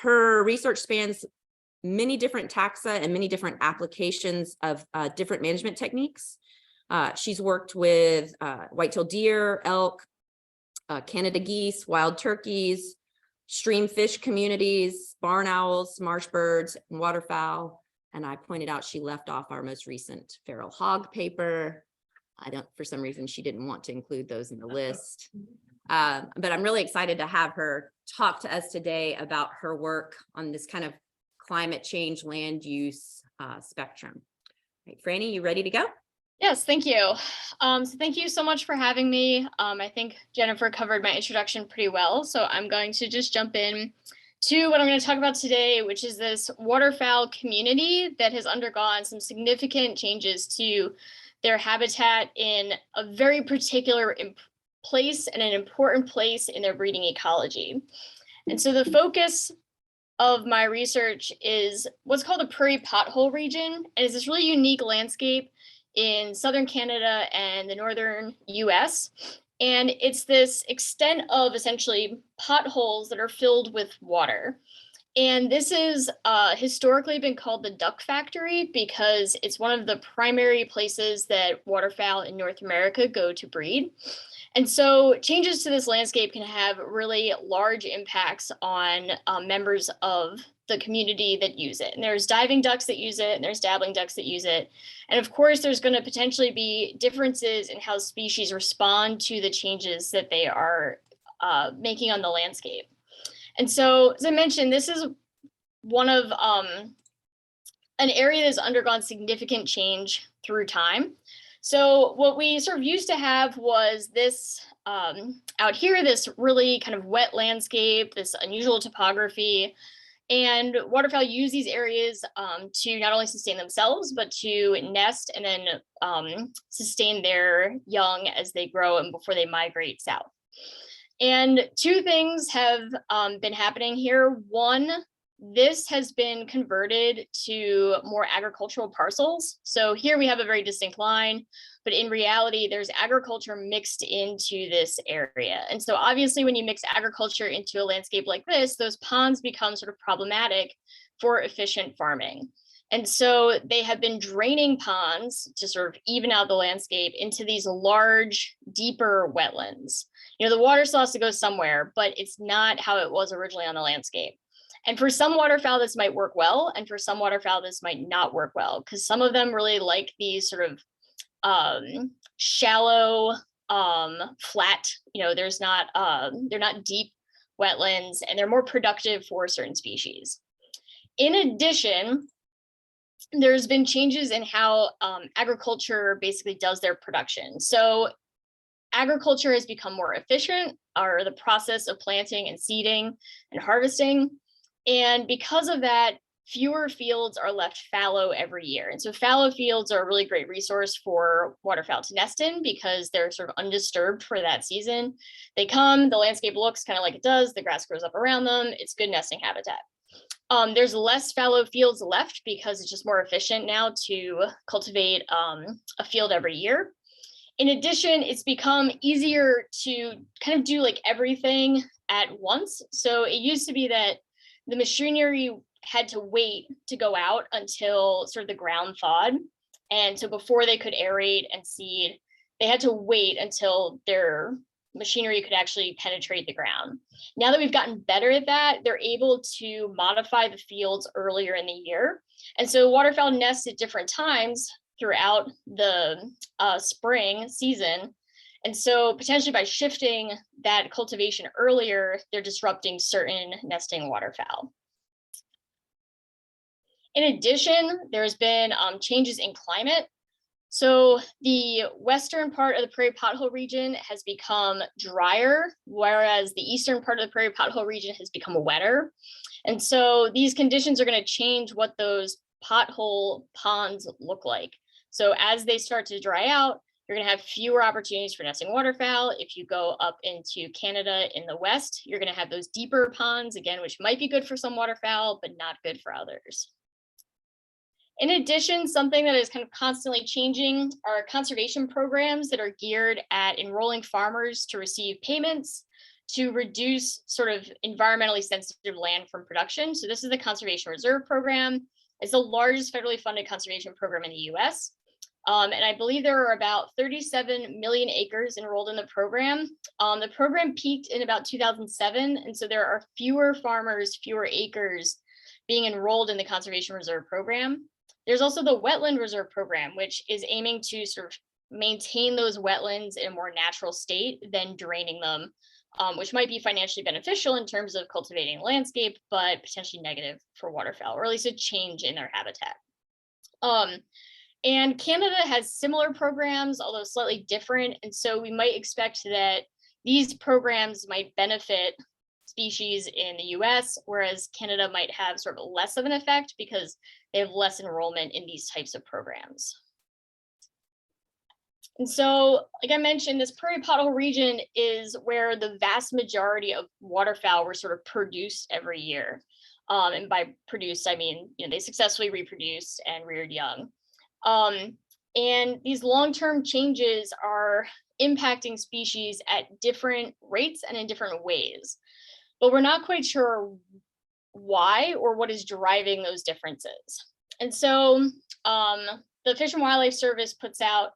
Her research spans many different taxa and many different applications of different management techniques. She's worked with white-tailed deer, elk, Canada geese, wild turkeys, stream fish communities, barn owls, marsh birds, and waterfowl. And I pointed out she left off our most recent feral hog paper. For some reason, she didn't want to include those in the list. But I'm really excited to have her talk to us today about her work on this kind of climate change land use spectrum. Right, Franny, you ready to go? Yes, thank you. So thank you so much for having me. I think Jennifer covered my introduction pretty well, so I'm going to just jump in to what I'm going to talk about today, which is this waterfowl community that has undergone some significant changes to their habitat in a very particular place and an important place in their breeding ecology. And so the focus of my research is what's called the Prairie Pothole region, and it's this really unique landscape in southern Canada and the northern US. And it's this extent of essentially potholes that are filled with water. And this is historically been called the duck factory because it's one of the primary places that waterfowl in North America go to breed. And so changes to this landscape can have really large impacts on members of the community that use it. And there's diving ducks that use it, and there's dabbling ducks that use it. And of course, there's going to potentially be differences in how species respond to the changes that they are making on the landscape. And so, as I mentioned, this is one of an area that's undergone significant change through time. So what we sort of used to have was this out here, this really kind of wet landscape, this unusual topography. And waterfowl use these areas to not only sustain themselves, but to nest and then sustain their young as they grow and before they migrate south. And two things have been happening here. One, this has been converted to more agricultural parcels. So here we have a very distinct line, but in reality, there's agriculture mixed into this area. And so obviously when you mix agriculture into a landscape like this, those ponds become sort of problematic for efficient farming. And so they have been draining ponds to sort of even out the landscape into these large, deeper wetlands. You know, the water still has to go somewhere, but it's not how it was originally on the landscape. And for some waterfowl, this might work well, and for some waterfowl, this might not work well, because some of them really like these sort of shallow, flat, you know, they're not deep wetlands, and they're more productive for certain species. In addition, there's been changes in how agriculture basically does their production. So agriculture has become more efficient, or the process of planting and seeding and harvesting. And because of that, fewer fields are left fallow every year. And so fallow fields are a really great resource for waterfowl to nest in because they're sort of undisturbed for that season. They come, the landscape looks kind of like it does, the grass grows up around them, it's good nesting habitat. There's less fallow fields left because it's just more efficient now to cultivate a field every year. In addition, it's become easier to kind of do like everything at once. So it used to be that the machinery had to wait to go out until sort of the ground thawed. And so before they could aerate and seed, they had to wait until their machinery could actually penetrate the ground. Now that we've gotten better at that, they're able to modify the fields earlier in the year. And so waterfowl nest at different times throughout the spring season. And so potentially by shifting that cultivation earlier, they're disrupting certain nesting waterfowl. In addition, there's been changes in climate. So the western part of the Prairie Pothole region has become drier, whereas the eastern part of the Prairie Pothole region has become wetter. And so these conditions are going to change what those pothole ponds look like. So as they start to dry out, you're going to have fewer opportunities for nesting waterfowl. If you go up into Canada in the west, you're going to have those deeper ponds, again, which might be good for some waterfowl, but not good for others. In addition, something that is kind of constantly changing are conservation programs that are geared at enrolling farmers to receive payments to reduce sort of environmentally sensitive land from production. So this is the Conservation Reserve Program. It's the largest federally funded conservation program in the US. And I believe there are about 37 million acres enrolled in the program. The program peaked in about 2007, and so there are fewer farmers, fewer acres being enrolled in the Conservation Reserve Program. There's also the Wetland Reserve Program, which is aiming to sort of maintain those wetlands in a more natural state than draining them, which might be financially beneficial in terms of cultivating the landscape, but potentially negative for waterfowl, or at least a change in their habitat. And Canada has similar programs, although slightly different. And so we might expect that these programs might benefit species in the US, whereas Canada might have sort of less of an effect because they have less enrollment in these types of programs. And so, like I mentioned, this Prairie Pothole region is where the vast majority of waterfowl were sort of produced every year. And by produced, I mean, they successfully reproduced and reared young. And these long-term changes are impacting species at different rates and in different ways, but we're not quite sure why or what is driving those differences. And so the Fish and Wildlife Service puts out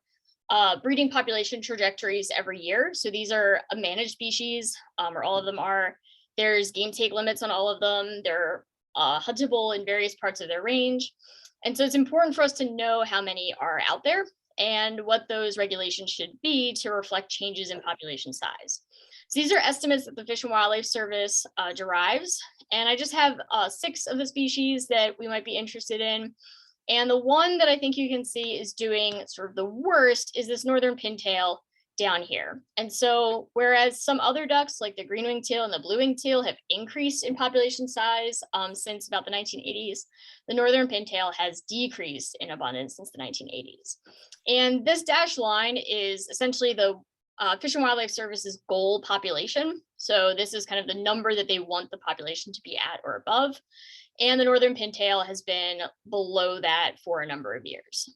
breeding population trajectories every year. So these are a managed species, or all of them are. There's game take limits on all of them. They're huntable in various parts of their range. And so it's important for us to know how many are out there and what those regulations should be to reflect changes in population size. So these are estimates that the Fish and Wildlife Service derives. And I just have 6 of the species that we might be interested in. And the one that I think you can see is doing sort of the worst is this northern pintail down here. And so whereas some other ducks like the green-winged teal and the blue-winged teal have increased in population size since about the 1980s, the northern pintail has decreased in abundance since the 1980s. And this dashed line is essentially the Fish and Wildlife Service's goal population. So this is kind of the number that they want the population to be at or above. And the northern pintail has been below that for a number of years.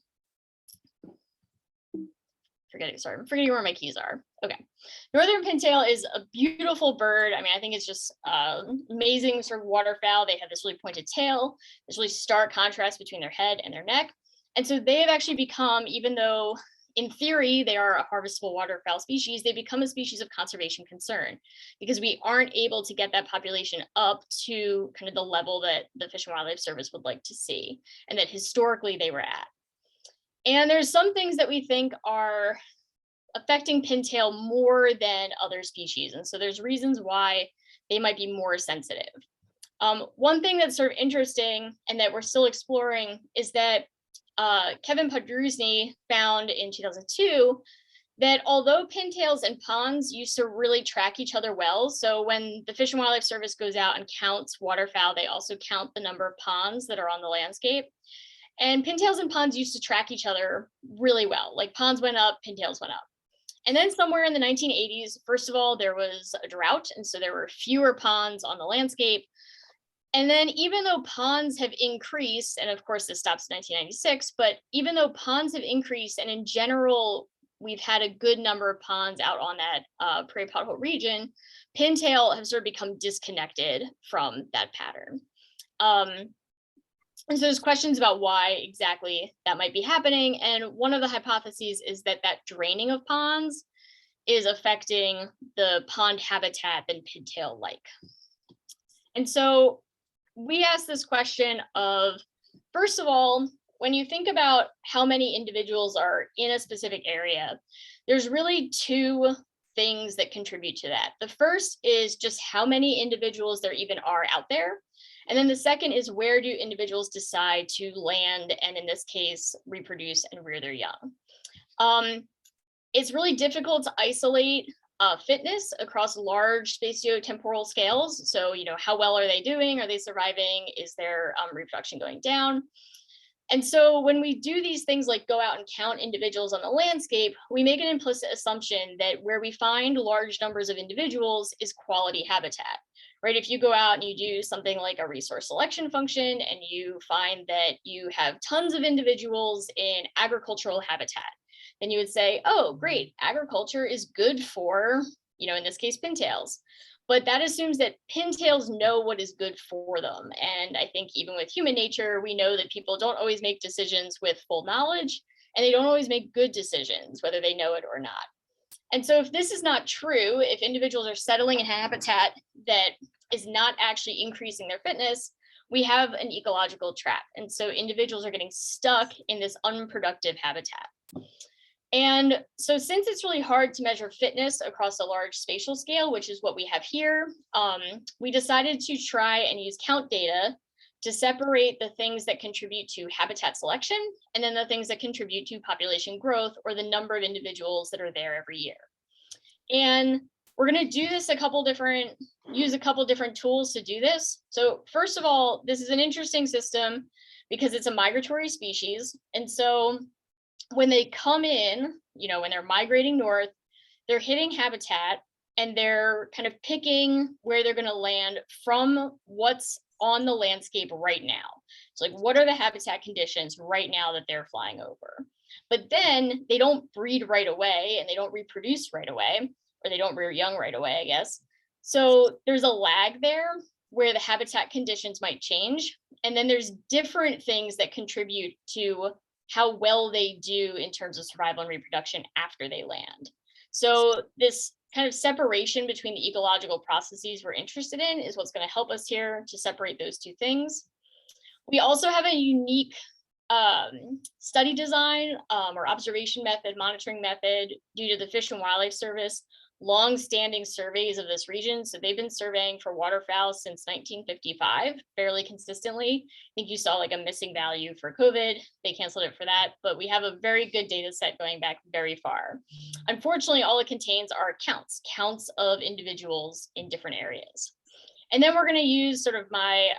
I'm forgetting where my keys are. Okay. Northern pintail is a beautiful bird. I mean, I think it's just amazing sort of waterfowl. They have this really pointed tail, this really stark contrast between their head and their neck. And so they have actually become, even though in theory they are a harvestable waterfowl species, they become a species of conservation concern because we aren't able to get that population up to kind of the level that the Fish and Wildlife Service would like to see and that historically they were at. And there's some things that we think are affecting pintail more than other species. And so there's reasons why they might be more sensitive. One thing that's sort of interesting and that we're still exploring is that Kevin Podrusny found in 2002 that although pintails and ponds used to really track each other well, so when the Fish and Wildlife Service goes out and counts waterfowl, they also count the number of ponds that are on the landscape. And pintails and ponds used to track each other really well. Like ponds went up, pintails went up. And then somewhere in the 1980s, first of all, there was a drought. And so there were fewer ponds on the landscape. And then even though ponds have increased, and of course this stops in 1996, but even though ponds have increased, and in general, we've had a good number of ponds out on that Prairie Pothole region, pintail have sort of become disconnected from that pattern. And so there's questions about why exactly that might be happening. And one of the hypotheses is that that draining of ponds is affecting the pond habitat that pintail like. And so we asked this question of, first of all, when you think about how many individuals are in a specific area, there's really 2 things that contribute to that. The first is just how many individuals there even are out there. And then the second is where do individuals decide to land and in this case, reproduce and rear their young. It's really difficult to isolate fitness across large spatiotemporal scales. So, how well are they doing? Are they surviving? Is their reproduction going down? And so when we do these things like go out and count individuals on the landscape, we make an implicit assumption that where we find large numbers of individuals is quality habitat. Right? If you go out and you do something like a resource selection function and you find that you have tons of individuals in agricultural habitat, then you would say, oh, great, agriculture is good for in this case, pintails. But that assumes that pintails know what is good for them. And I think even with human nature, we know that people don't always make decisions with full knowledge, and they don't always make good decisions, whether they know it or not. And so if this is not true, if individuals are settling in a habitat that is not actually increasing their fitness, we have an ecological trap. And so individuals are getting stuck in this unproductive habitat. And so since it's really hard to measure fitness across a large spatial scale, which is what we have here, we decided to try and use count data to separate the things that contribute to habitat selection and then the things that contribute to population growth, or the number of individuals that are there every year. And we're going to do this use a couple different tools to do this. So first of all, this is an interesting system because it's a migratory species. And so when they come in, when they're migrating north, they're hitting habitat and they're kind of picking where they're going to land from what's on the landscape right now. So like, what are the habitat conditions right now that they're flying over? But then they don't breed right away and they don't reproduce right away, or they don't rear young right away, I guess. So there's a lag there where the habitat conditions might change. And then there's different things that contribute to how well they do in terms of survival and reproduction after they land. So this kind of separation between the ecological processes we're interested in is what's going to help us here to separate those two things. We also have a unique study design or observation method, monitoring method, due to the Fish and Wildlife Service long-standing surveys of this region. So they've been surveying for waterfowl since 1955, fairly consistently. I think you saw like a missing value for COVID. They canceled it for that, but we have a very good data set going back very far. Unfortunately, all it contains are counts of individuals in different areas. And then we're going to use sort of my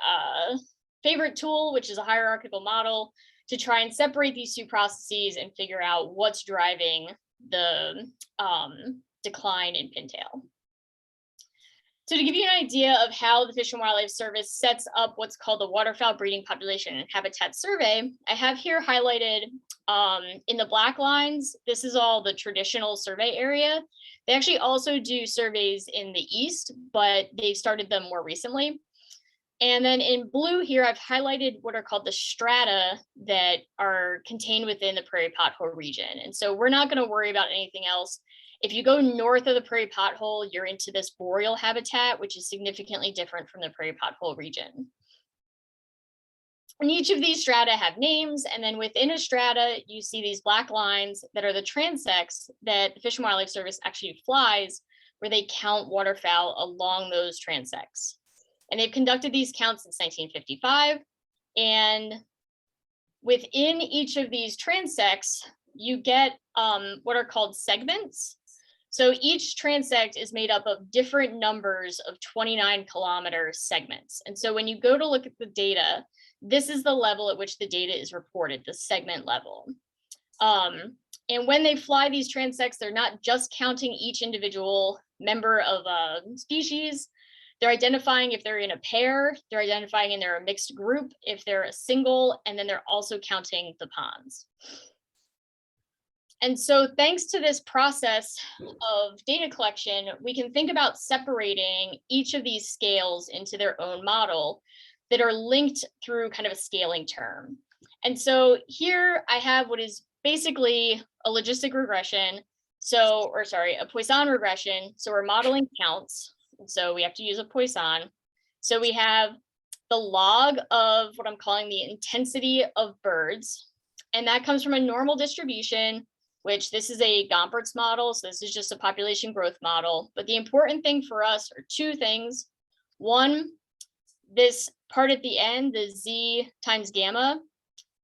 favorite tool, which is a hierarchical model, to try and separate these two processes and figure out what's driving the decline in pintail. So to give you an idea of how the Fish and Wildlife Service sets up what's called the Waterfowl Breeding Population and Habitat Survey, I have here highlighted in the black lines, this is all the traditional survey area. They actually also do surveys in the east, but they've started them more recently. And then in blue here, I've highlighted what are called the strata that are contained within the Prairie Pothole region. And so we're not going to worry about anything else. If you go north of the Prairie Pothole, you're into this boreal habitat, which is significantly different from the Prairie Pothole region. And each of these strata have names, and then within a strata, you see these black lines that are the transects that the Fish and Wildlife Service actually flies, where they count waterfowl along those transects. And they've conducted these counts since 1955. And within each of these transects, you get what are called segments. So each transect is made up of different numbers of 29-kilometer segments. And so when you go to look at the data, this is the level at which the data is reported, the segment level. And when they fly these transects, they're not just counting each individual member of a species. They're identifying if they're in a pair, they're identifying if they're a mixed group, if they're a single, and then they're also counting the ponds. And so thanks to this process of data collection, we can think about separating each of these scales into their own model that are linked through kind of a scaling term. And so here I have what is basically a logistic regression. A Poisson regression. So we're modeling counts. And so we have to use a Poisson. So we have the log of what I'm calling the intensity of birds. And that comes from a normal distribution, which this is a Gompertz model. So this is just a population growth model. But the important thing for us are two things. One, this part at the end, the Z times gamma,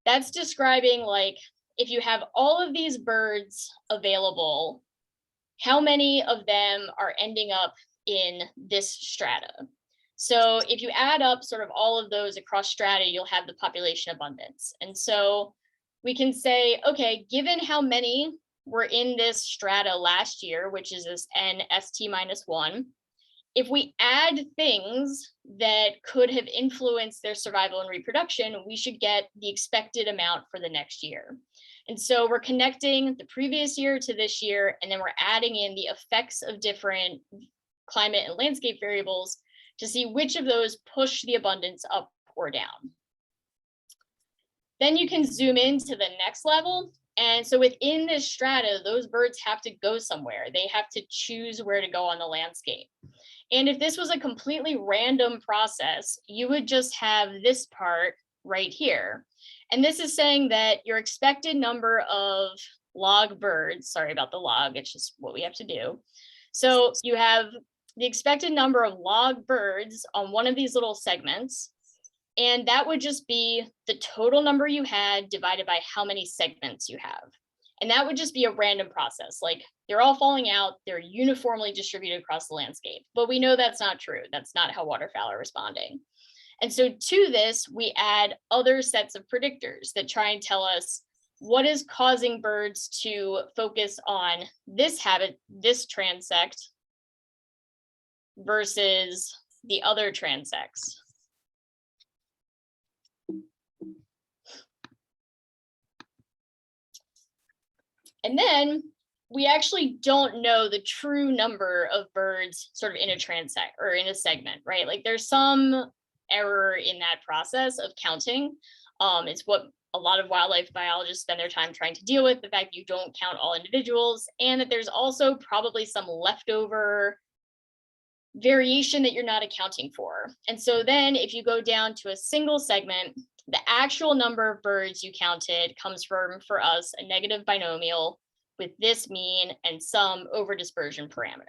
that's describing like, if you have all of these birds available, how many of them are ending up in this strata? So if you add up sort of all of those across strata, you'll have the population abundance. And so we can say, okay, given how many were in this strata last year, which is this NST-1, if we add things that could have influenced their survival and reproduction, we should get the expected amount for the next year. And so we're connecting the previous year to this year, and then we're adding in the effects of different climate and landscape variables to see which of those push the abundance up or down. Then you can zoom into the next level. And so within this strata, those birds have to go somewhere. They have to choose where to go on the landscape. And if this was a completely random process, you would just have this part right here. And this is saying that your expected number of log birds, sorry about the log, it's just what we have to do. So you have the expected number of log birds on one of these little segments. And that would just be the total number you had divided by how many segments you have. And that would just be a random process. Like they're all falling out, they're uniformly distributed across the landscape. But we know that's not true. That's not how waterfowl are responding. And so to this, we add other sets of predictors that try and tell us what is causing birds to focus on this habit, this transect, versus the other transects. And then we actually don't know the true number of birds sort of in a transect or in a segment, right? Like there's some error in that process of counting. It's what a lot of wildlife biologists spend their time trying to deal with, the fact you don't count all individuals, and that there's also probably some leftover variation that you're not accounting for. And so then if you go down to a single segment, the actual number of birds you counted comes from, for us, a negative binomial with this mean and some over dispersion parameter.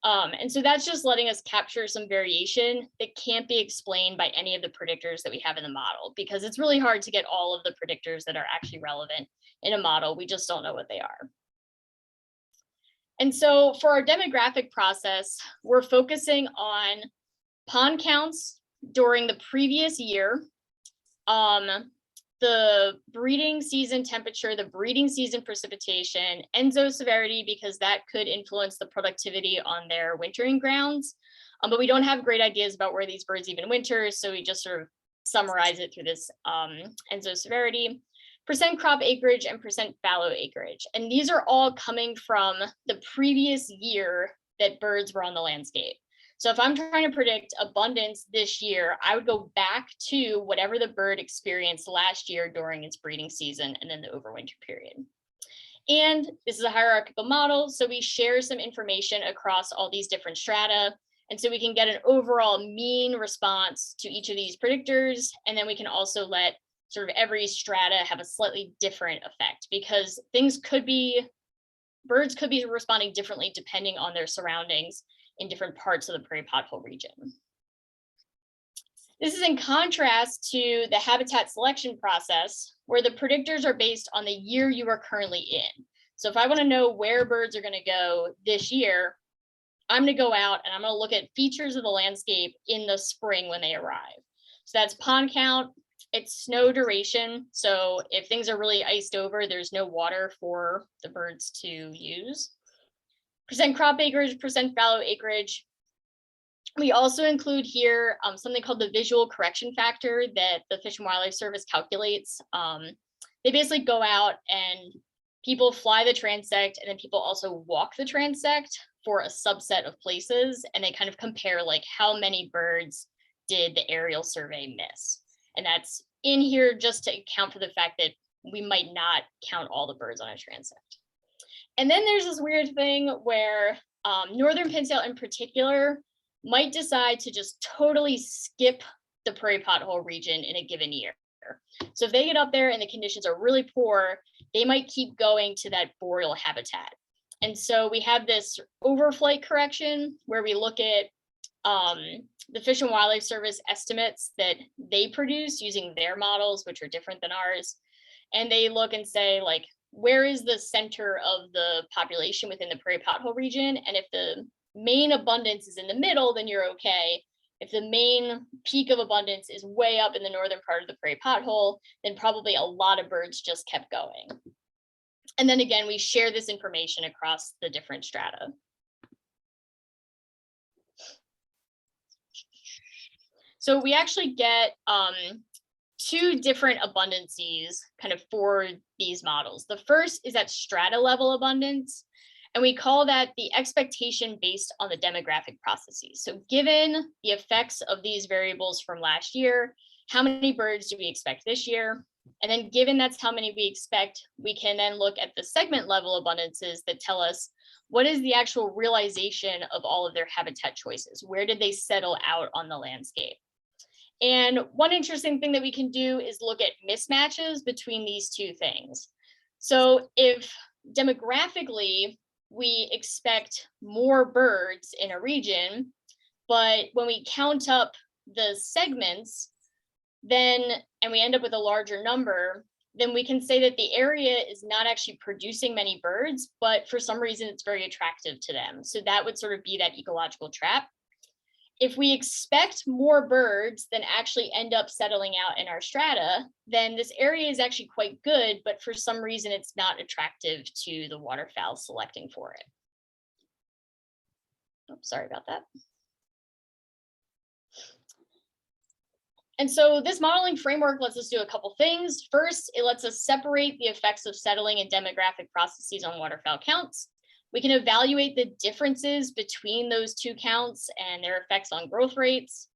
And so that's just letting us capture some variation that can't be explained by any of the predictors that we have in the model, because it's really hard to get all of the predictors that are actually relevant in a model. We just don't know what they are. And so for our demographic process, we're focusing on pond counts during the previous year, the breeding season temperature, the breeding season precipitation, enzo severity, because that could influence the productivity on their wintering grounds. But we don't have great ideas about where these birds even winter, so we just sort of summarize it through this enzo severity, percent crop acreage, and percent fallow acreage. And these are all coming from the previous year that birds were on the landscape. So if I'm trying to predict abundance this year, I would go back to whatever the bird experienced last year during its breeding season and then the overwinter period. And this is a hierarchical model, so we share some information across all these different strata. And so we can get an overall mean response to each of these predictors. And then we can also let sort of every strata have a slightly different effect, because birds could be responding differently depending on their surroundings in different parts of the prairie pothole region. This is in contrast to the habitat selection process, where the predictors are based on the year you are currently in. So if I want to know where birds are going to go this year, I'm going to go out and I'm going to look at features of the landscape in the spring when they arrive. So that's pond count, it's snow duration. So if things are really iced over, there's no water for the birds to use. Percent crop acreage, percent fallow acreage. We also include here something called the visual correction factor that the Fish and Wildlife Service calculates. They basically go out and people fly the transect, and then people also walk the transect for a subset of places, and they kind of compare like how many birds did the aerial survey miss. And that's in here just to account for the fact that we might not count all the birds on a transect. And then there's this weird thing where northern pintail in particular might decide to just totally skip the prairie pothole region in a given year. So if they get up there and the conditions are really poor, they might keep going to that boreal habitat. And so we have this overflight correction where we look at the Fish and Wildlife Service estimates that they produce using their models, which are different than ours. And they look and say, like, where is the center of the population within the prairie pothole region? And if the main abundance is in the middle, then you're okay. If the main peak of abundance is way up in the northern part of the prairie pothole, then probably a lot of birds just kept going. And then again, we share this information across the different strata. So we actually get two different abundances kind of for these models. The first is at strata level abundance, and we call that the expectation based on the demographic processes. So given the effects of these variables from last year, how many birds do we expect this year? And then given that's how many we expect, we can then look at the segment level abundances that tell us what is the actual realization of all of their habitat choices? Where did they settle out on the landscape? And one interesting thing that we can do is look at mismatches between these two things. So if demographically we expect more birds in a region, but when we count up the segments, then, and we end up with a larger number, then we can say that the area is not actually producing many birds, but for some reason it's very attractive to them. So that would sort of be that ecological trap. If we expect more birds than actually end up settling out in our strata, then this area is actually quite good, but for some reason it's not attractive to the waterfowl selecting for it. Oh, sorry about that. And so this modeling framework lets us do a couple things. First, it lets us separate the effects of settling and demographic processes on waterfowl counts. We can evaluate the differences between those two counts and their effects on growth rates.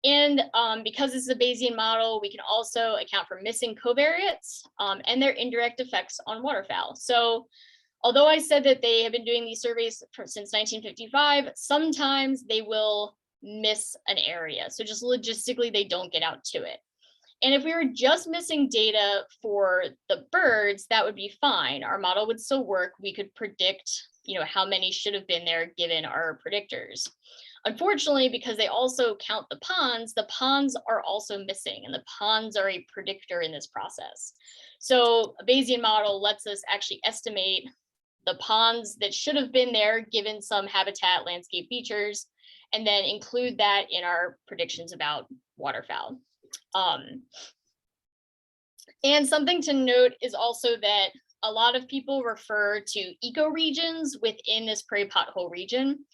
And because this is a Bayesian model, we can also account for missing covariates and their indirect effects on waterfowl. So although I said that they have been doing these surveys since 1955, sometimes they will miss an area. So just logistically, they don't get out to it. And if we were just missing data for the birds, that would be fine. Our model would still work. We could predict, how many should have been there given our predictors. Unfortunately, because they also count the ponds are also missing, and the ponds are a predictor in this process. So a Bayesian model lets us actually estimate the ponds that should have been there given some habitat landscape features, and then include that in our predictions about waterfowl. And something to note is also that a lot of people refer to ecoregions within this prairie pothole region.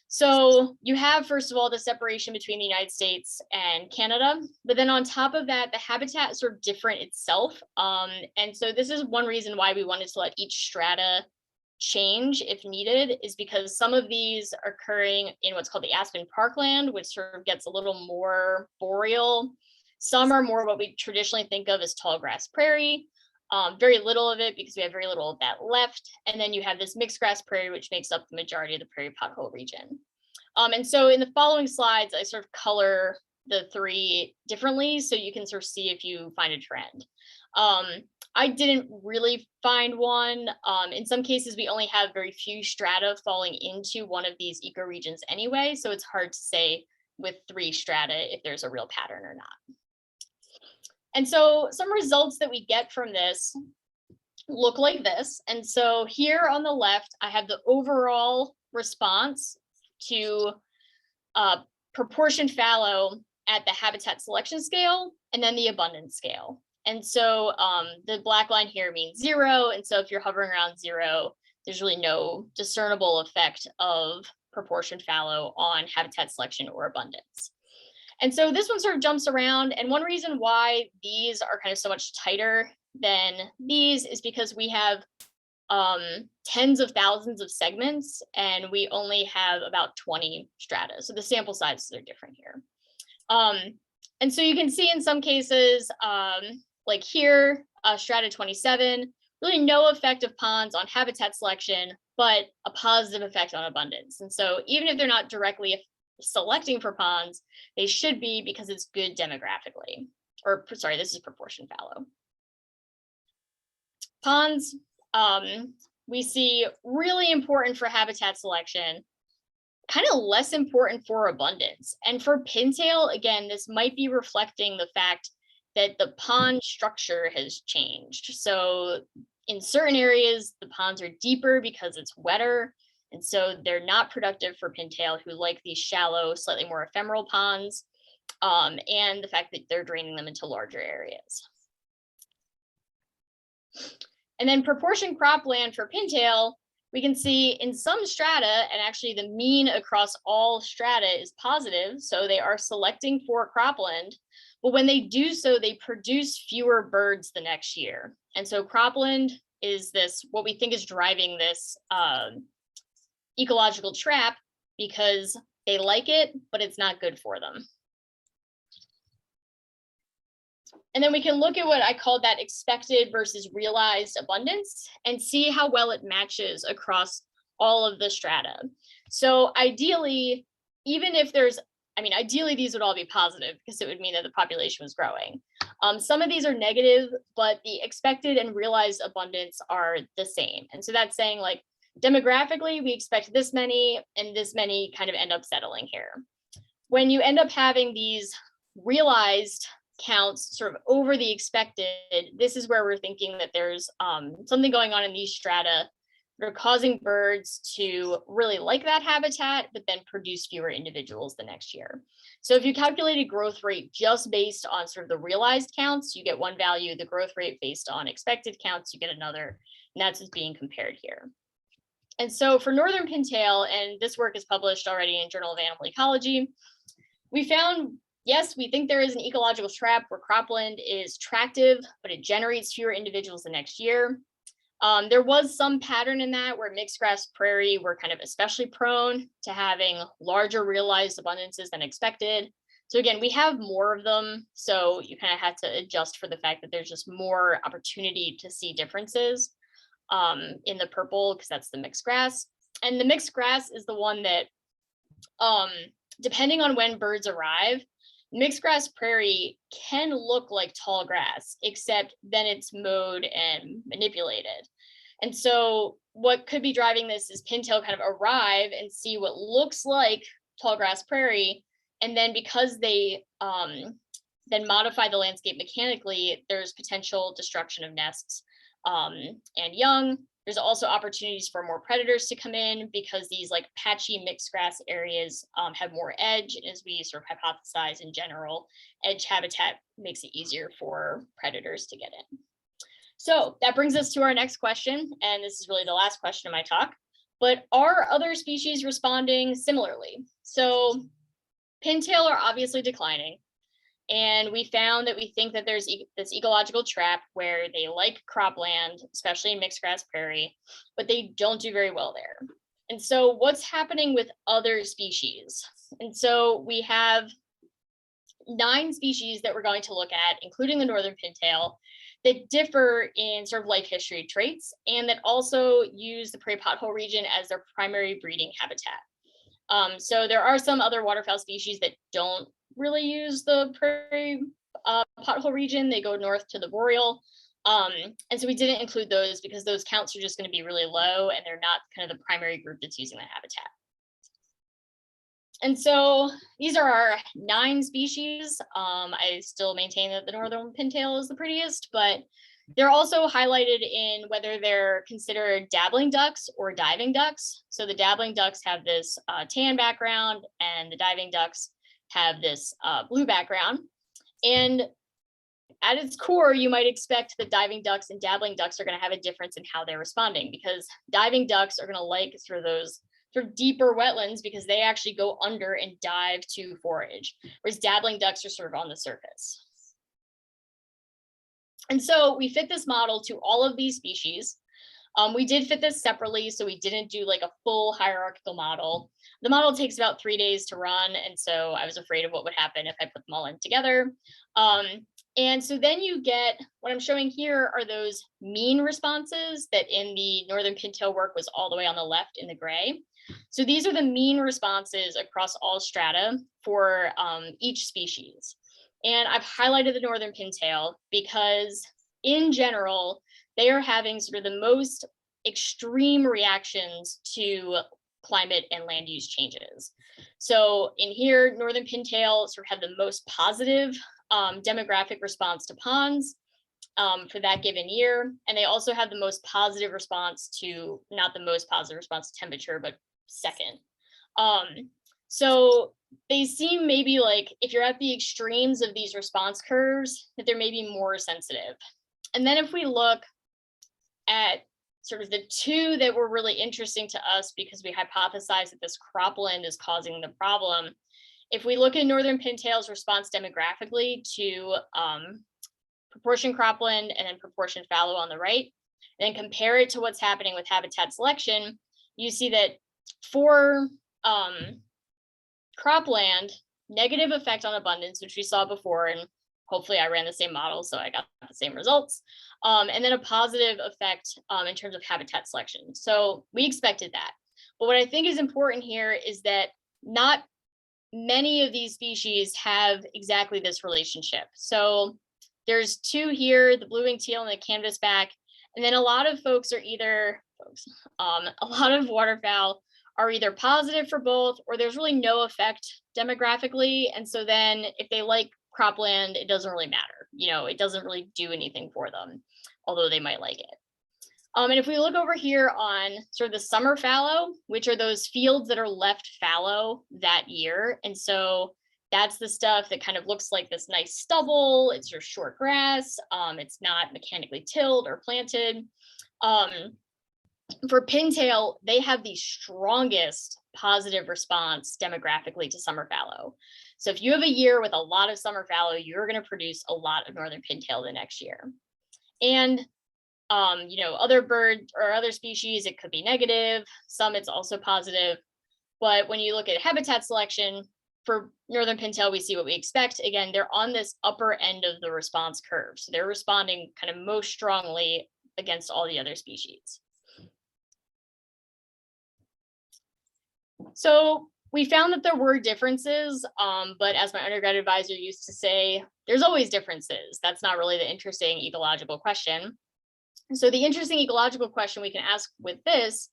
So you have, first of all, the separation between the United States and Canada, but then on top of that, the habitat is sort of different itself. And so this is one reason why we wanted to let each strata change if needed, is because some of these are occurring in what's called the aspen parkland, which sort of gets a little more boreal. Some are more what we traditionally think of as tall grass prairie. Very little of it because we have very little of that left. And then you have this mixed grass prairie, which makes up the majority of the prairie pothole region. And so in the following slides, I sort of color the three differently so you can sort of see if you find a trend. I didn't really find one. In some cases, we only have very few strata falling into one of these ecoregions anyway, so it's hard to say with 3 strata if there's a real pattern or not. And so some results that we get from this look like this. And so here on the left, I have the overall response to proportion fallow at the habitat selection scale, and then the abundance scale. And so the black line here means 0. And so if you're hovering around 0, there's really no discernible effect of proportion fallow on habitat selection or abundance. And so this one sort of jumps around. And one reason why these are kind of so much tighter than these is because we have tens of thousands of segments and we only have about 20 strata. So the sample sizes are different here. And so you can see in some cases, like here, strata 27, really no effect of ponds on habitat selection, but a positive effect on abundance. And so even if they're not directly selecting for ponds, they should be because it's good demographically. Or sorry, this is proportion fallow. Ponds, we see really important for habitat selection, kind of less important for abundance. And for pintail, again, this might be reflecting the fact that the pond structure has changed. So in certain areas, the ponds are deeper because it's wetter. And so they're not productive for pintail who like these shallow, slightly more ephemeral ponds, and the fact that they're draining them into larger areas. And then proportion cropland for pintail, we can see in some strata, and actually the mean across all strata is positive, so they are selecting for cropland, but when they do so, they produce fewer birds the next year. And so cropland is this, what we think is driving this ecological trap, because they like it, but it's not good for them. And then we can look at what I call that expected versus realized abundance and see how well it matches across all of the strata. So ideally, even if there's, ideally these would all be positive because it would mean that the population was growing. Some of these are negative, but the expected and realized abundance are the same. And so that's saying, like, demographically, we expect this many, and this many kind of end up settling here. When you end up having these realized counts sort of over the expected, this is where we're thinking that there's something going on in these strata that are causing birds to really like that habitat, but then produce fewer individuals the next year. So if you calculate a growth rate just based on sort of the realized counts, you get one value. The growth rate based on expected counts, you get another, and that's what's being compared here. And so for northern pintail, and this work is published already in Journal of Animal Ecology, we found, yes, we think there is an ecological trap where cropland is attractive, but it generates fewer individuals the next year. There was some pattern in that where mixed grass prairie were kind of especially prone to having larger realized abundances than expected. So again, we have more of them, so you kind of had to adjust for the fact that there's just more opportunity to see differences in the purple, because that's the mixed grass. And the mixed grass is the one that, depending on when birds arrive, mixed grass prairie can look like tall grass, except then it's mowed and manipulated. And so what could be driving this is pintail kind of arrive and see what looks like tall grass prairie. And then because they then modify the landscape mechanically, there's potential destruction of nests and young. There's also opportunities for more predators to come in because these like patchy mixed grass areas have more edge. And as we sort of hypothesize in general, edge habitat makes it easier for predators to get in. So that brings us to our next question. And this is really the last question of my talk, but are other species responding similarly? So pintail are obviously declining. And we found that we think that there's this ecological trap where they like cropland, especially in mixed grass prairie, but they don't do very well there. And so what's happening with other species? And so we have 9 species that we're going to look at, including the northern pintail, that differ in sort of life history traits and that also use the prairie pothole region as their primary breeding habitat. So there are some other waterfowl species that don't really use the prairie pothole region. They go north to the boreal. And so we didn't include those because those counts are just going to be really low and they're not kind of the primary group that's using that habitat. And so these are our 9 species. I still maintain that the northern pintail is the prettiest, but they're also highlighted in whether they're considered dabbling ducks or diving ducks. So the dabbling ducks have this tan background and the diving ducks have this blue background. And at its core, you might expect that diving ducks and dabbling ducks are going to have a difference in how they're responding, because diving ducks are going to like sort of those sort of deeper wetlands because they actually go under and dive to forage, whereas dabbling ducks are sort of on the surface. And so we fit this model to all of these species. We did fit this separately, so we didn't do like a full hierarchical model. The model takes about 3 days to run, and so I was afraid of what would happen if I put them all in together. And so then you get, what I'm showing here are those mean responses that in the northern pintail work was all the way on the left in the gray. So these are the mean responses across all strata for each species. And I've highlighted the northern pintail because in general, they are having sort of the most extreme reactions to climate and land use changes. So in here, northern pintail sort of have the most positive demographic response to ponds for that given year. And they also have the most positive response to, not the most positive response to temperature, but second. So they seem maybe like if you're at the extremes of these response curves, that they're maybe more sensitive. And then if we look at sort of the two that were really interesting to us because we hypothesized that this cropland is causing the problem. If we look at northern pintail's response demographically to proportion cropland and then proportion fallow on the right, and then compare it to what's happening with habitat selection, you see that for cropland, negative effect on abundance, which we saw before, and hopefully I ran the same model, so I got the same results. And then a positive effect in terms of habitat selection. So we expected that. But what I think is important here is that not many of these species have exactly this relationship. So there's two here, the blue-winged teal and the canvasback. And then a lot of folks are either, a lot of waterfowl are either positive for both, or there's really no effect demographically. And so then if they like cropland, it doesn't really matter. You know, it doesn't really do anything for them, although they might like it. And if we look over here on sort of the summer fallow, which are those fields that are left fallow that year. And so that's the stuff that kind of looks like this nice stubble. It's your short grass. It's not mechanically tilled or planted. For pintail, they have the strongest positive response demographically to summer fallow. So if you have a year with a lot of summer fallow, you're going to produce a lot of northern pintail the next year. And you know, other birds or other species, it could be negative. Some it's also positive. But when you look at habitat selection for northern pintail, we see what we expect. Again, they're on this upper end of the response curve. So they're responding kind of most strongly against all the other species. So we found that there were differences, but as my undergrad advisor used to say, there's always differences. That's not really the interesting ecological question. So the interesting ecological question we can ask with this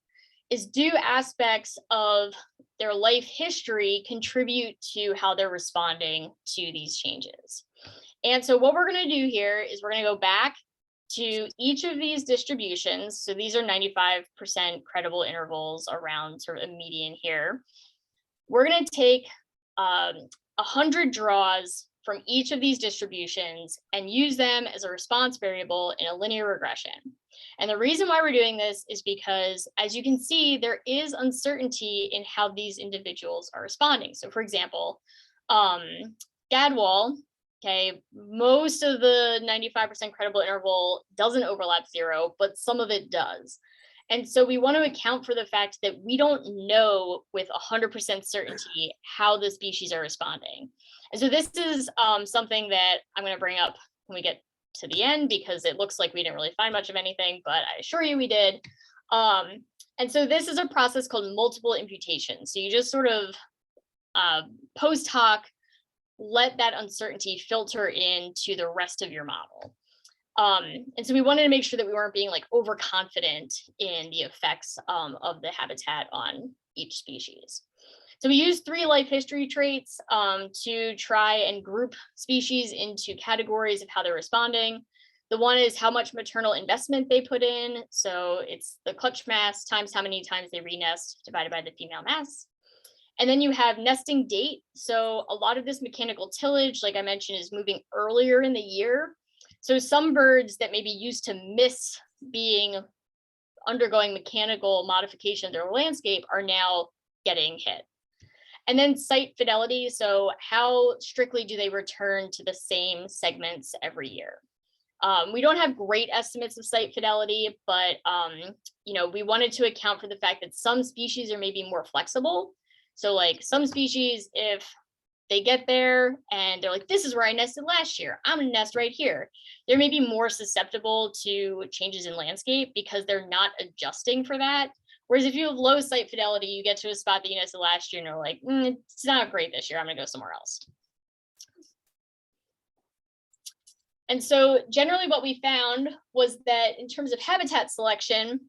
is, do aspects of their life history contribute to how they're responding to these changes? And so what we're going to do here is we're going to go back to each of these distributions. So these are 95% credible intervals around sort of a median here. We're going to take 100 draws from each of these distributions and use them as a response variable in a linear regression. And the reason why we're doing this is because, as you can see, there is uncertainty in how these individuals are responding. So for example, Gadwall, okay, most of the 95% credible interval doesn't overlap 0, but some of it does. And so we want to account for the fact that we don't know with 100% certainty how the species are responding. And so this is something that I'm going to bring up when we get to the end, because it looks like we didn't really find much of anything, but I assure you we did. And so this is a process called multiple imputation. So you just sort of post hoc let that uncertainty filter into the rest of your model. And so we wanted to make sure that we weren't being like overconfident in the effects of the habitat on each species. So we used 3 life history traits to try and group species into categories of how they're responding. The one is how much maternal investment they put in. So it's the clutch mass times how many times they re-nest divided by the female mass. And then you have nesting date. So a lot of this mechanical tillage, like I mentioned, is moving earlier in the year. So some birds that maybe used to miss being undergoing mechanical modification of their landscape are now getting hit. And then site fidelity. So how strictly do they return to the same segments every year? We don't have great estimates of site fidelity, but you know, we wanted to account for the fact that some species are maybe more flexible. So like some species, if they get there and they're like, this is where I nested last year, I'm gonna nest right here, they're maybe more susceptible to changes in landscape because they're not adjusting for that. Whereas if you have low site fidelity, you get to a spot that you nested last year and you're like, it's not great this year, I'm gonna go somewhere else. And so generally what we found was that in terms of habitat selection,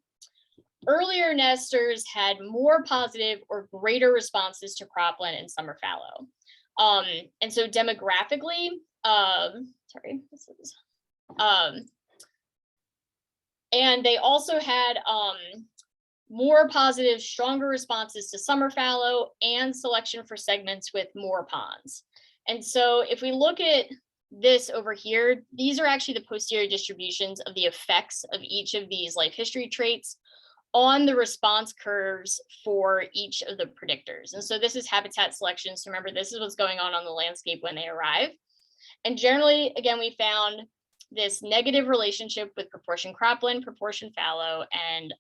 earlier nesters had more positive or greater responses to cropland and summer fallow. And so demographically, and they also had more positive, stronger responses to summer fallow and selection for segments with more ponds. And so if we look at this over here, these are actually the posterior distributions of the effects of each of these life history traits on the response curves for each of the predictors. And so this is habitat selection. So remember, this is what's going on the landscape when they arrive. And generally, again, we found this negative relationship with proportion cropland, proportion fallow, and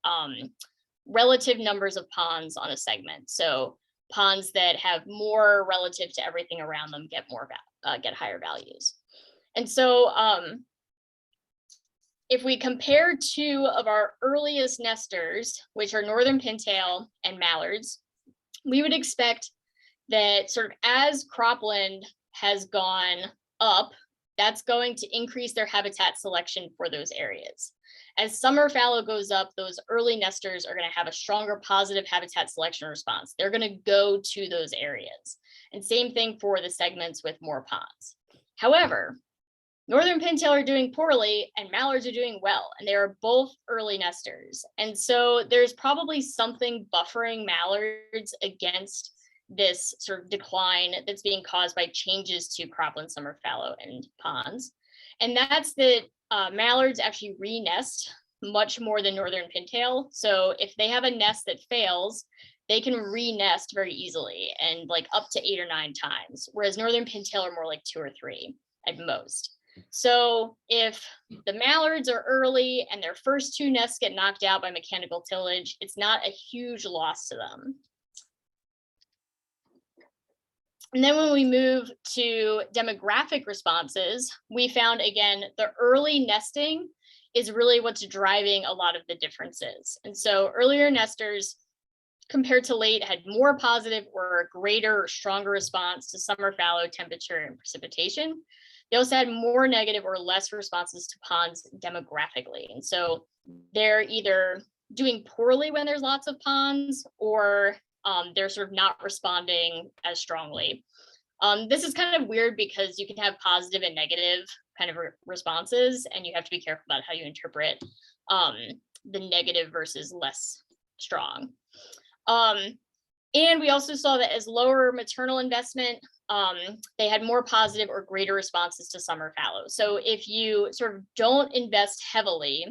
relative numbers of ponds on a segment. So ponds that have more relative to everything around them get higher values. And so if we compare two of our earliest nesters, which are northern pintail and mallards, we would expect that sort of as cropland has gone up, that's going to increase their habitat selection for those areas. As summer fallow goes up, those early nesters are going to have a stronger positive habitat selection response. They're going to go to those areas. And same thing for the segments with more ponds. However, northern pintail are doing poorly and mallards are doing well, and they are both early nesters. And so there's probably something buffering mallards against this sort of decline that's being caused by changes to cropland, summer fallow, and ponds. And that's that mallards actually re-nest much more than northern pintail. So if they have a nest that fails, they can re-nest very easily and like up to 8 or 9 times, whereas northern pintail are more like 2 or 3 at most. So if the mallards are early and their first 2 nests get knocked out by mechanical tillage, it's not a huge loss to them. And then when we move to demographic responses, we found, again, the early nesting is really what's driving a lot of the differences. And so earlier nesters compared to late had more positive or greater or stronger response to summer fallow, temperature, and precipitation. They also had more negative or less responses to ponds demographically. And so they're either doing poorly when there's lots of ponds, or they're sort of not responding as strongly. This is kind of weird because you can have positive and negative kind of responses, and you have to be careful about how you interpret the negative versus less strong. And we also saw that as lower maternal investment, they had more positive or greater responses to summer fallow. So if you sort of don't invest heavily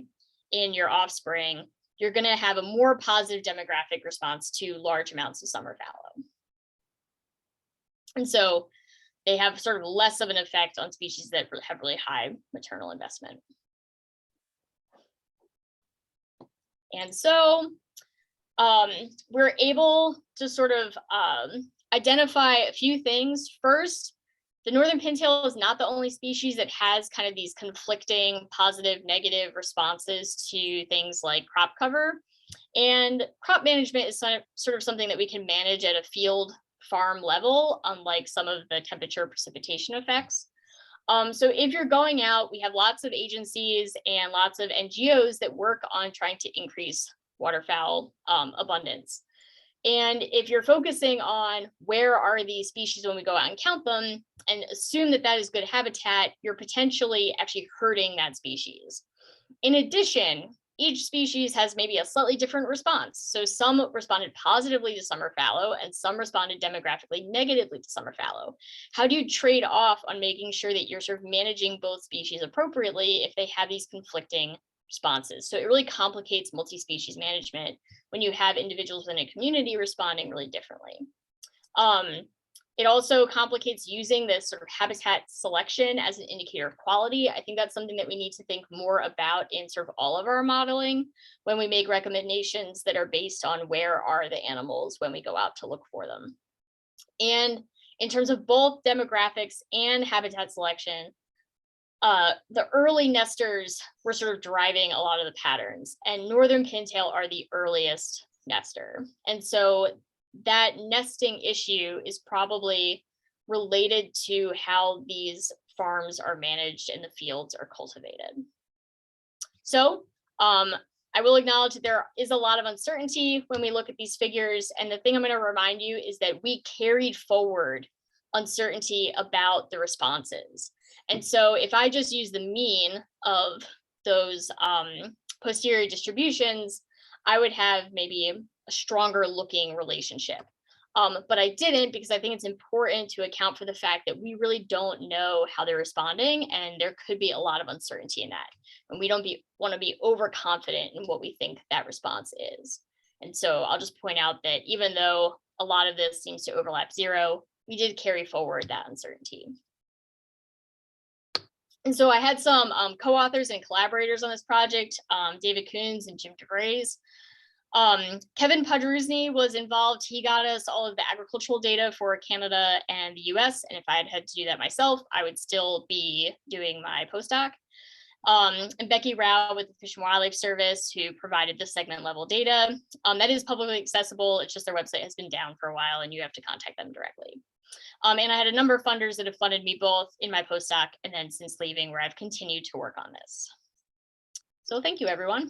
in your offspring, you're going to have a more positive demographic response to large amounts of summer fallow. And so they have sort of less of an effect on species that have really high maternal investment. And so we're able to sort of identify a few things. First, the northern pintail is not the only species that has kind of these conflicting positive, negative responses to things like crop cover. And crop management is sort of something that we can manage at a field farm level, unlike some of the temperature precipitation effects. So if you're going out, we have lots of agencies and lots of NGOs that work on trying to increase waterfowl abundance. And if you're focusing on where are these species when we go out and count them and assume that that is good habitat, you're potentially actually hurting that species. In addition, each species has maybe a slightly different response. So some responded positively to summer fallow and some responded demographically negatively to summer fallow. How do you trade off on making sure that you're sort of managing both species appropriately if they have these conflicting responses? So it really complicates multi-species management when you have individuals in a community responding really differently. It also complicates using this sort of habitat selection as an indicator of quality. I think that's something that we need to think more about in sort of all of our modeling when we make recommendations that are based on where are the animals when we go out to look for them. And in terms of both demographics and habitat selection, the early nesters were sort of driving a lot of the patterns, and northern pintail are the earliest nester. And so that nesting issue is probably related to how these farms are managed and the fields are cultivated. So I will acknowledge that there is a lot of uncertainty when we look at these figures. And the thing I'm going to remind you is that we carried forward uncertainty about the responses. And so if I just use the mean of those posterior distributions, I would have maybe a stronger looking relationship. But I didn't, because I think it's important to account for the fact that we really don't know how they're responding, and there could be a lot of uncertainty in that. And we don't want to be overconfident in what we think that response is. And so I'll just point out that even though a lot of this seems to overlap zero, we did carry forward that uncertainty. And so I had some co-authors and collaborators on this project, David Coons and Jim DeVries. Kevin Podruzny was involved. He got us all of the agricultural data for Canada and the US. And if I had had to do that myself, I would still be doing my postdoc. And Becky Rao with the Fish and Wildlife Service, who provided the segment level data. That is publicly accessible. It's just their website has been down for a while and you have to contact them directly. And I had a number of funders that have funded me both in my postdoc and then since leaving, where I've continued to work on this. So thank you, everyone.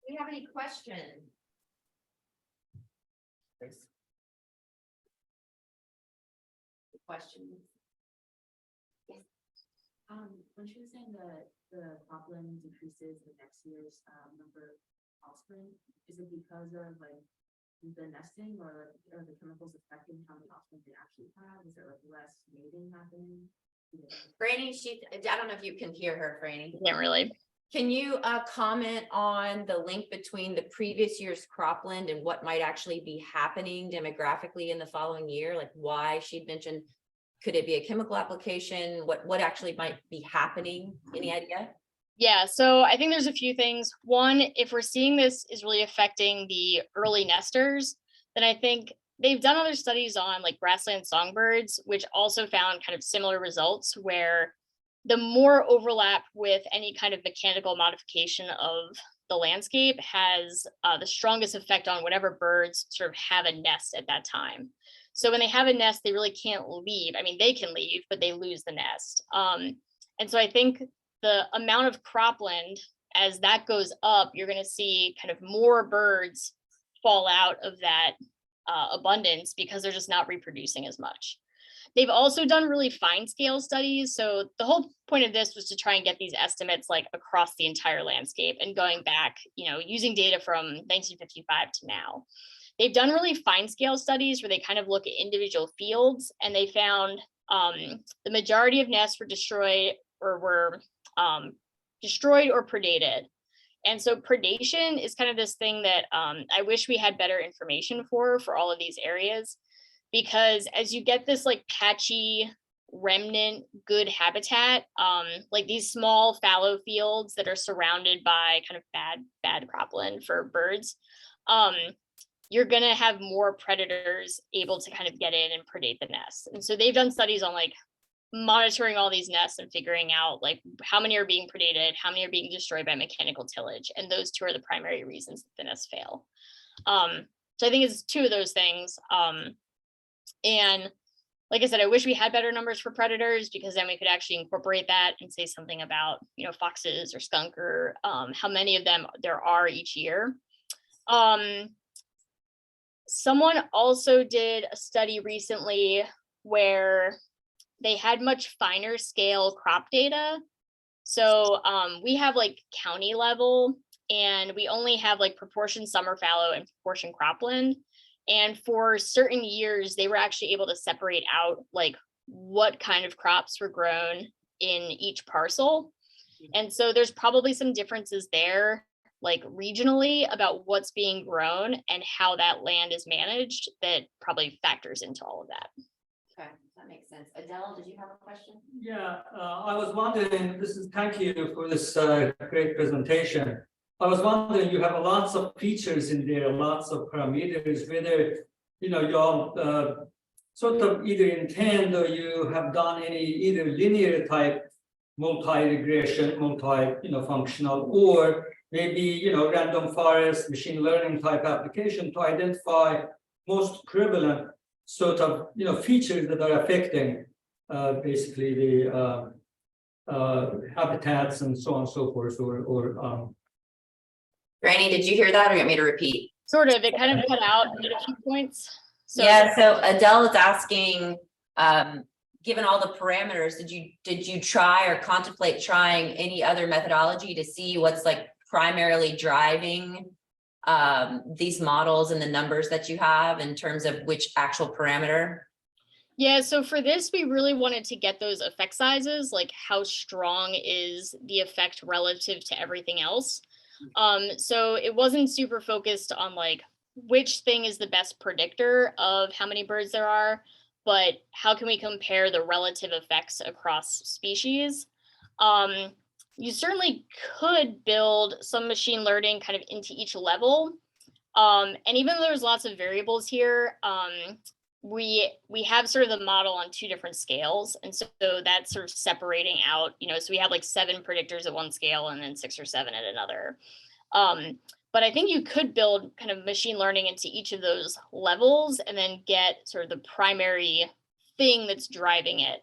Do you have any questions? Questions? Yes. When she was saying the cropland decreases the next year's number of offspring, is it because of like the nesting, or are the chemicals affecting how many offspring they actually have? Is there like less mating happening? Franny, I don't know if you can hear her, Franny. Can't really. Can you comment on the link between the previous year's cropland and what might actually be happening demographically in the following year? Like why she'd mentioned, could it be a chemical application? What actually might be happening? Any idea? Yeah, so I think there's a few things. One, if we're seeing this is really affecting the early nesters, then I think they've done other studies on like grassland songbirds, which also found kind of similar results, where the more overlap with any kind of mechanical modification of the landscape has the strongest effect on whatever birds sort of have a nest at that time. So when they have a nest, they really can't leave. I mean, they can leave, but they lose the nest. And so I think the amount of cropland, as that goes up, you're going to see kind of more birds fall out of that abundance because they're just not reproducing as much. They've also done really fine scale studies. So the whole point of this was to try and get these estimates like across the entire landscape and going back, using data from 1955 to now. They've done really fine scale studies where they kind of look at individual fields, and they found the majority of nests were destroyed or predated. And so predation is kind of this thing that I wish we had better information for all of these areas, because as you get this like patchy remnant good habitat, like these small fallow fields that are surrounded by kind of bad cropland for birds, you're going to have more predators able to kind of get in and predate the nests. And so they've done studies on like monitoring all these nests and figuring out like how many are being predated, how many are being destroyed by mechanical tillage. And those two are the primary reasons that the nests fail. So I think it's two of those things. And like I said, I wish we had better numbers for predators, because then we could actually incorporate that and say something about, foxes or skunk, or how many of them there are each year. Someone also did a study recently where they had much finer scale crop data. So we have like county level, and we only have like proportion summer fallow and proportion cropland. And for certain years, they were actually able to separate out like what kind of crops were grown in each parcel. And so there's probably some differences there, like regionally, about what's being grown and how that land is managed, that probably factors into all of that. Okay, that makes sense. Adele, did you have a question? Yeah, I was wondering, thank you for this great presentation. I was wondering, you have lots of features in there, lots of parameters, whether, you sort of either intend or you have done any either linear type multi-regression, functional, or maybe, random forest, machine learning type application to identify most prevalent sort of, features that are affecting basically the habitats and so on and so forth, or Granny, did you hear that, or you want me to repeat? Sort of, it kind of cut out at a few points. So yeah, so Adele is asking, given all the parameters, did you try or contemplate trying any other methodology to see what's like primarily driving these models and the numbers that you have in terms of which actual parameter? Yeah, so for this, we really wanted to get those effect sizes, like how strong is the effect relative to everything else. So it wasn't super focused on like which thing is the best predictor of how many birds there are, but how can we compare the relative effects across species? You certainly could build some machine learning kind of into each level. And even though there's lots of variables here, we have sort of the model on 2 different scales. And so that's sort of separating out, so we have like 7 predictors at one scale and then 6 or 7 at another. But I think you could build kind of machine learning into each of those levels and then get sort of the primary thing that's driving it.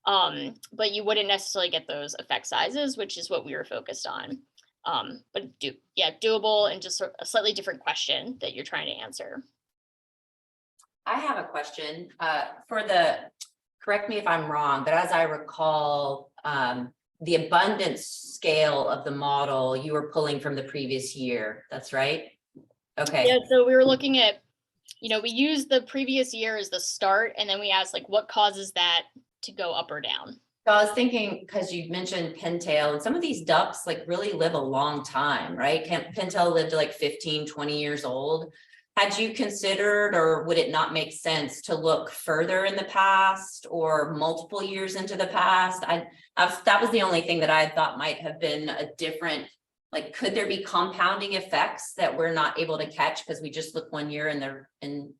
But you wouldn't necessarily get those effect sizes, which is what we were focused on. But doable, and just sort of a slightly different question that you're trying to answer. I have a question correct me if I'm wrong, but as I recall, the abundance scale of the model you were pulling from the previous year. That's right? Okay. Yeah, so we were looking at, we used the previous year as the start, and then we asked like what causes that to go up or down. So I was thinking, because you mentioned pintail, and some of these ducks like really live a long time, right? Pintail lived to like 15, 20 years old. Had you considered, or would it not make sense to look further in the past or multiple years into the past? That was the only thing that I thought might have been a different, like, could there be compounding effects that we're not able to catch because we just look 1 year in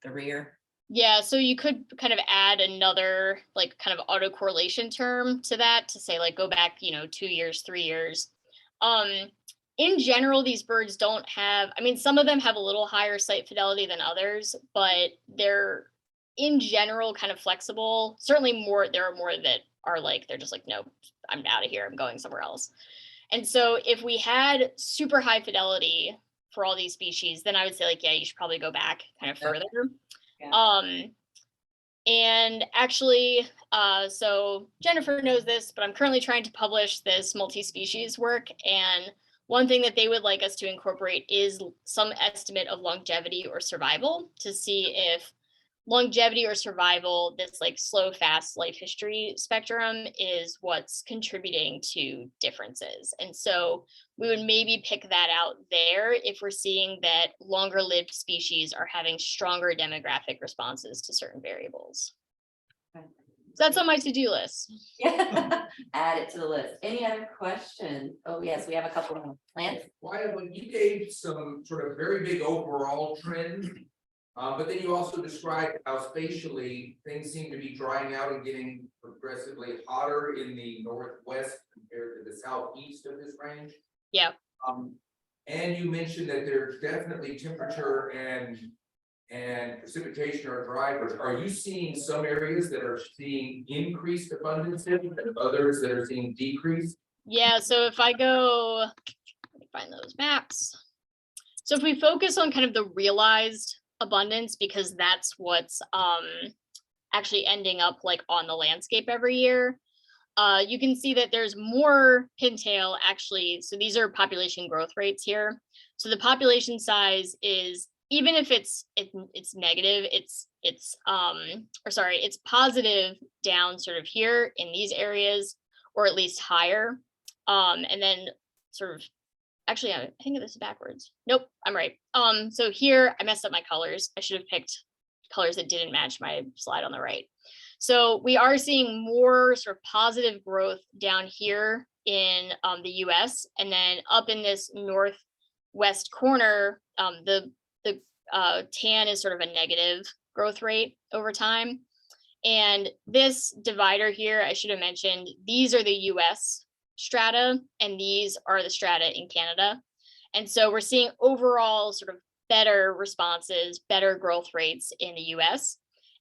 the rear? Yeah, so you could kind of add another like kind of autocorrelation term to that to say like go back, 2 years, 3 years. In general, these birds don't have, some of them have a little higher sight fidelity than others, but they're in general kind of flexible. Certainly there are more that are like, they're just like, no, I'm out of here, I'm going somewhere else. And so if we had super high fidelity for all these species, then I would say like, yeah, you should probably go back kind of further. Yeah. And actually, so Jennifer knows this, but I'm currently trying to publish this multi-species work. And one thing that they would like us to incorporate is some estimate of longevity or survival to see if longevity or survival, this like slow, fast life history spectrum, is what's contributing to differences. And so we would maybe pick that out there if we're seeing that longer lived species are having stronger demographic responses to certain variables. So that's on my to-do list. Yeah, add it to the list. Any other questions? Oh, yes, we have a couple of plants. Wyatt, when you gave some sort of very big overall trend, but then you also described how spatially things seem to be drying out and getting progressively hotter in the northwest compared to the southeast of this range. Yeah. And you mentioned that there's definitely temperature and precipitation are drivers. Are you seeing some areas that are seeing increased abundance and others that are seeing decrease? Yeah, so if I go, let me find those maps. So if we focus on kind of the realized abundance, because that's what's actually ending up like on the landscape every year, you can see that there's more pintail actually. So these are population growth rates here. So the population size is, even if it's negative, it's positive down sort of here in these areas, or at least higher. And then sort of, actually, I think this is backwards. Nope, I'm right. So here I messed up my colors. I should have picked colors that didn't match my slide on the right. So we are seeing more sort of positive growth down here in the US, and then up in this northwest corner, the tan is sort of a negative growth rate over time. And this divider here, I should have mentioned, these are the US strata, and these are the strata in Canada. And so we're seeing overall sort of better responses, better growth rates in the US.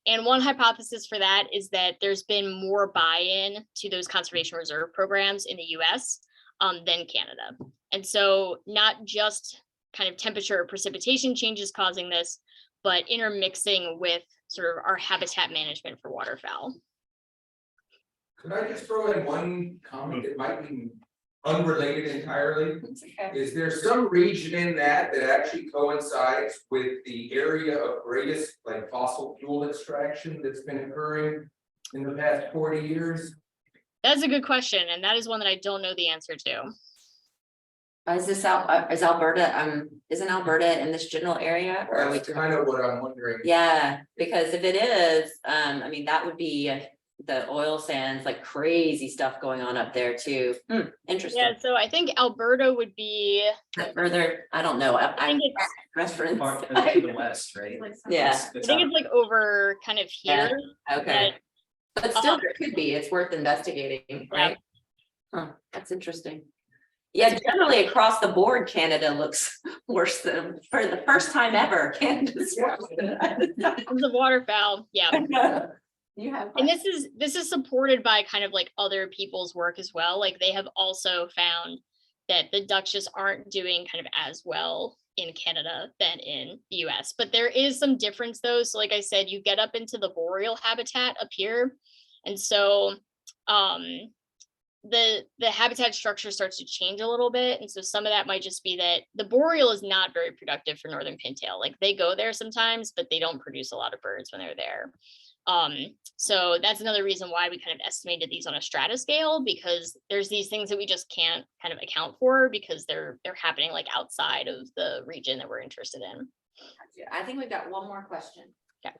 And one hypothesis for that is that there's been more buy-in to those conservation reserve programs in the US than Canada. And so not just kind of temperature or precipitation changes causing this, but intermixing with sort of our habitat management for waterfowl. Could I just throw in one comment that might be unrelated entirely. Okay. Is there some region in that actually coincides with the area of greatest like fossil fuel extraction that's been occurring in the past 40 years? That's a good question, and that is one that I don't know the answer to. Is this is Alberta, isn't Alberta in this general area? Or are we That's kind of what I'm wondering. Yeah, because if it is, I mean, that would be the oil sands, like crazy stuff going on up there too. Interesting. Yeah, so I think Alberta would be, Further, I don't know. I think it's, Reference. To the west, right? Yeah. I think it's like over kind of Yeah, here. Okay, but still, there could be. It's worth investigating, right? Huh, that's interesting. Yeah, generally across the board, Canada looks worse than, for the first time ever, Canada's worse than The waterfowl, yeah. You have. And this is supported by kind of like other people's work as well. Like they have also found that the ducks just aren't doing kind of as well in Canada than in the US. But there is some difference though. So like I said, you get up into the boreal habitat up here. And so the habitat structure starts to change a little bit. And so some of that might just be that the boreal is not very productive for northern pintail. Like they go there sometimes, but they don't produce a lot of birds when they're there. So that's another reason why we kind of estimated these on a strata scale, because there's these things that we just can't kind of account for because they're happening like outside of the region that we're interested in. I think we've got one more question. Okay.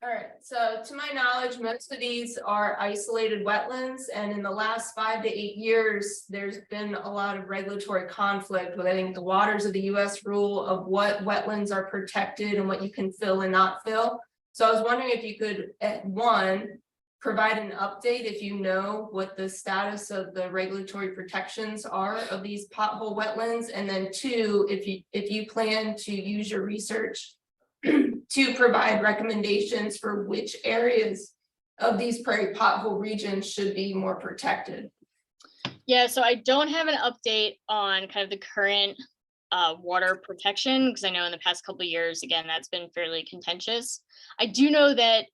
All right, so to my knowledge, most of these are isolated wetlands, and in the last 5 to 8 years, there's been a lot of regulatory conflict with, I think, the waters of the US rule of what wetlands are protected and what you can fill and not fill. So I was wondering if you could, at one, provide an update if you know what the status of the regulatory protections are of these pothole wetlands, and then two, if you plan to use your research to provide recommendations for which areas of these prairie pothole regions should be more protected. Yeah, so I don't have an update on kind of the current water protection, because I know in the past couple of years, again, that's been fairly contentious. I do know that,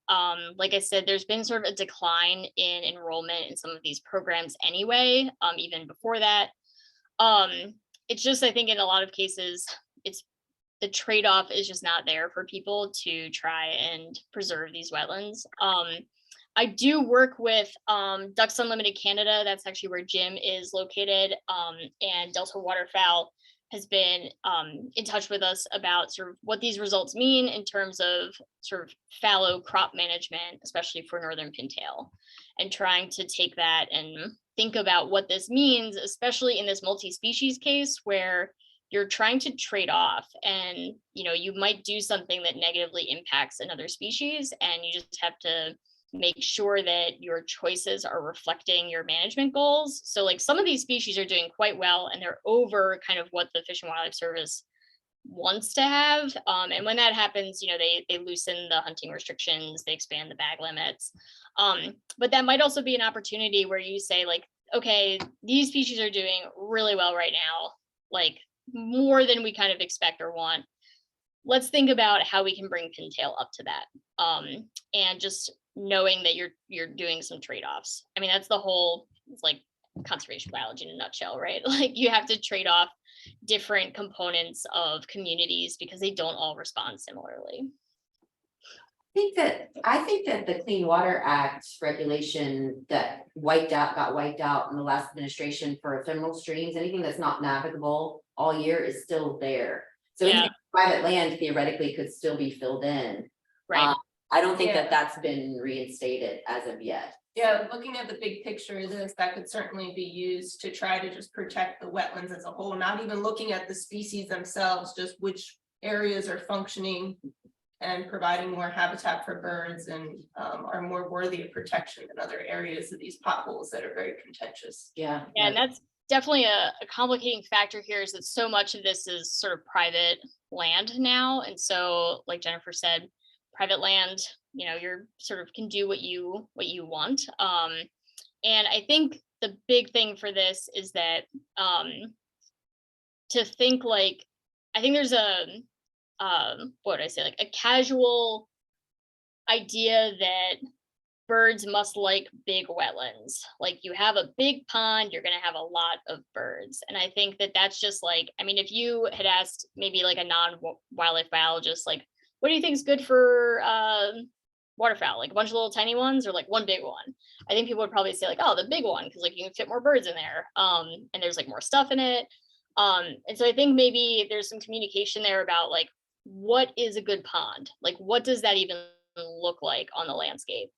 like I said, there's been sort of a decline in enrollment in some of these programs anyway, even before that. It's just, I think in a lot of cases, the trade-off is just not there for people to try and preserve these wetlands. I do work with Ducks Unlimited Canada. That's actually where Jim is located. And Delta Waterfowl has been in touch with us about sort of what these results mean in terms of sort of fallow crop management, especially for northern pintail, and trying to take that and think about what this means, especially in this multi-species case where you're trying to trade off, and you might do something that negatively impacts another species, and you just have to make sure that your choices are reflecting your management goals. So like some of these species are doing quite well and they're over kind of what the Fish and Wildlife Service wants to have. And when that happens, they loosen the hunting restrictions, they expand the bag limits. But that might also be an opportunity where you say like, okay, these species are doing really well right now, like more than we kind of expect or want. Let's think about how we can bring pintail up to that. And just knowing that you're doing some trade-offs. I mean, that's the whole, it's like conservation biology in a nutshell, right? Like you have to trade off different components of communities because they don't all respond similarly. I think that the Clean Water Act regulation that got wiped out in the last administration for ephemeral streams, anything that's not navigable all year is still there. So Yeah. private land theoretically could still be filled in. Right. I don't think Yeah. that that's been reinstated as of yet. Yeah, looking at the big picture of this, that could certainly be used to try to just protect the wetlands as a whole, not even looking at the species themselves, just which areas are functioning and providing more habitat for birds and are more worthy of protection than other areas of these potholes that are very contentious. Yeah. Yeah, and that's definitely a complicating factor here, is that so much of this is sort of private land now. And so like Jennifer said, private land, you're sort of can do what you want. And I think the big thing for this is that to think like, I think there's what would I say, like a casual idea that birds must like big wetlands. Like you have a big pond, you're going to have a lot of birds. And I think that that's just like, I mean, if you had asked maybe like a non-wildlife biologist, like, what do you think is good for waterfowl? Like a bunch of little tiny ones or like one big one? I think people would probably say like, oh, the big one, because like you can fit more birds in there. And there's like more stuff in it. And so I think maybe there's some communication there about like, what is a good pond? Like, what does that even look like on the landscape?